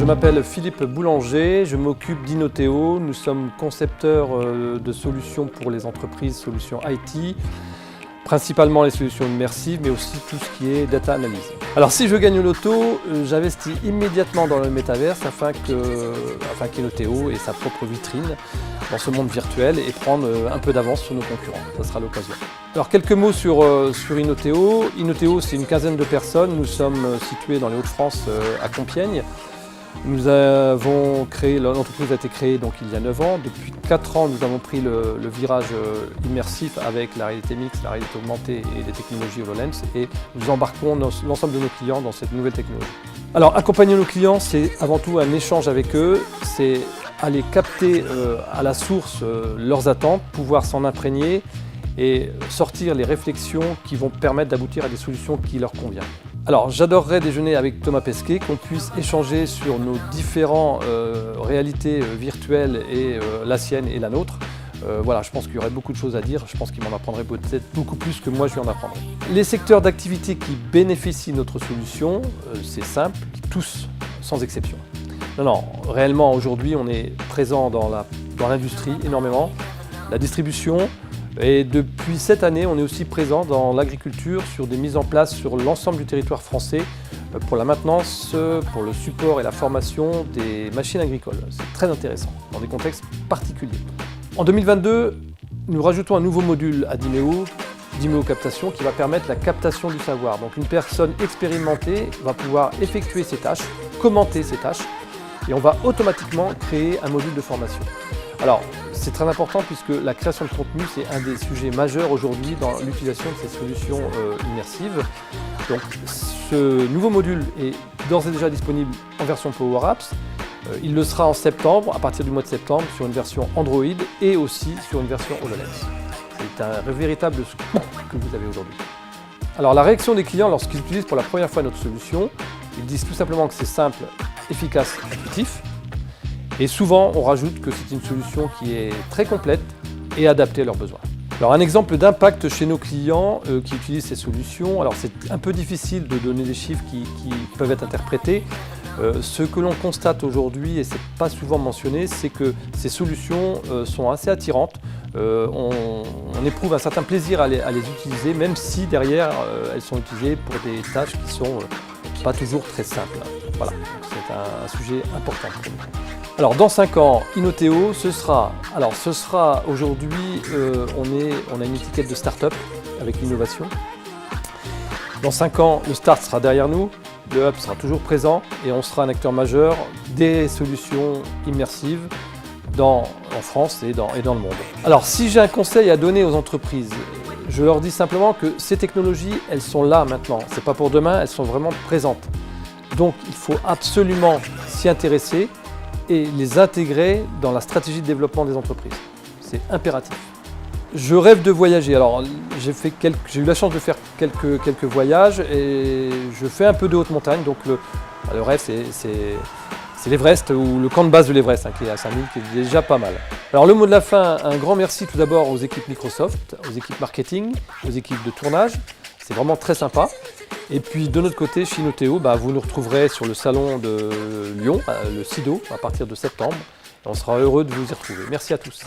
je m'appelle Philippe Boulanger, je m'occupe d'Inoteo. Nous sommes concepteurs de solutions pour les entreprises, solutions IT, principalement les solutions immersives, mais aussi tout ce qui est data analyse. Alors si je gagne au loto, j'investis immédiatement dans le métaverse afin qu'Inoteo ait sa propre vitrine dans ce monde virtuel et prendre un peu d'avance sur nos concurrents. Ça sera l'occasion. Alors quelques mots sur Inoteo. Inoteo, c'est une quinzaine de personnes. Nous sommes situés dans les Hauts-de-France à Compiègne. L'entreprise a été créée donc, il y a 9 ans. Depuis 4 ans, nous avons pris le virage immersif avec la réalité mixte, la réalité augmentée et les technologies HoloLens et nous embarquons l'ensemble de nos clients dans cette nouvelle technologie. Alors accompagner nos clients, c'est avant tout un échange avec eux, c'est aller capter à la source leurs attentes, pouvoir s'en imprégner et sortir les réflexions qui vont permettre d'aboutir à des solutions qui leur conviennent. Alors j'adorerais déjeuner avec Thomas Pesquet, qu'on puisse échanger sur nos différentes réalités virtuelles et la sienne et la nôtre. Voilà, je pense qu'il y aurait beaucoup de choses à dire, je pense qu'il m'en apprendrait peut-être beaucoup plus que moi je lui en apprendrai. Les secteurs d'activité qui bénéficient de notre solution, c'est simple, tous, sans exception. Non, réellement aujourd'hui on est présent dans l'industrie énormément, la distribution, et depuis cette année, on est aussi présent dans l'agriculture sur des mises en place sur l'ensemble du territoire français pour la maintenance, pour le support et la formation des machines agricoles. C'est très intéressant dans des contextes particuliers. En 2022, nous rajoutons un nouveau module à Dimeo Captation, qui va permettre la captation du savoir. Donc une personne expérimentée va pouvoir effectuer ses tâches, commenter ses tâches, et on va automatiquement créer un module de formation. Alors, c'est très important puisque la création de contenu, c'est un des sujets majeurs aujourd'hui dans l'utilisation de ces solutions immersives. Donc, ce nouveau module est d'ores et déjà disponible en version Power Apps. Il le sera en septembre, à partir du mois de septembre, sur une version Android et aussi sur une version HoloLens. C'est un véritable scoop que vous avez aujourd'hui. Alors, la réaction des clients lorsqu'ils utilisent pour la première fois notre solution, ils disent tout simplement que c'est simple, efficace, intuitif. Et souvent, on rajoute que c'est une solution qui est très complète et adaptée à leurs besoins. Alors, un exemple d'impact chez nos clients qui utilisent ces solutions, alors c'est un peu difficile de donner des chiffres qui peuvent être interprétés. Ce que l'on constate aujourd'hui, et ce n'est pas souvent mentionné, c'est que ces solutions sont assez attirantes. On éprouve un certain plaisir à les utiliser, même si derrière, elles sont utilisées pour des tâches qui ne sont pas toujours très simples. Voilà, c'est un sujet important pour nous. Alors dans 5 ans, Inoteo, ce sera aujourd'hui, on a une étiquette de start-up avec l'innovation. Dans 5 ans, le start sera derrière nous, le hub sera toujours présent et on sera un acteur majeur des solutions immersives en France et dans le monde. Alors si j'ai un conseil à donner aux entreprises, je leur dis simplement que ces technologies, elles sont là maintenant. Ce n'est pas pour demain, elles sont vraiment présentes. Donc il faut absolument s'y intéresser et les intégrer dans la stratégie de développement des entreprises. C'est impératif. Je rêve de voyager. Alors j'ai eu la chance de faire quelques voyages et je fais un peu de haute montagne. Donc le rêve c'est l'Everest ou le camp de base de l'Everest qui est à 5000, qui est déjà pas mal. Alors le mot de la fin, un grand merci tout d'abord aux équipes Microsoft, aux équipes marketing, aux équipes de tournage. C'est vraiment très sympa. Et puis de notre côté, chez Inoteo, vous nous retrouverez sur le salon de Lyon, le SIDO, à partir de septembre. On sera heureux de vous y retrouver. Merci à tous.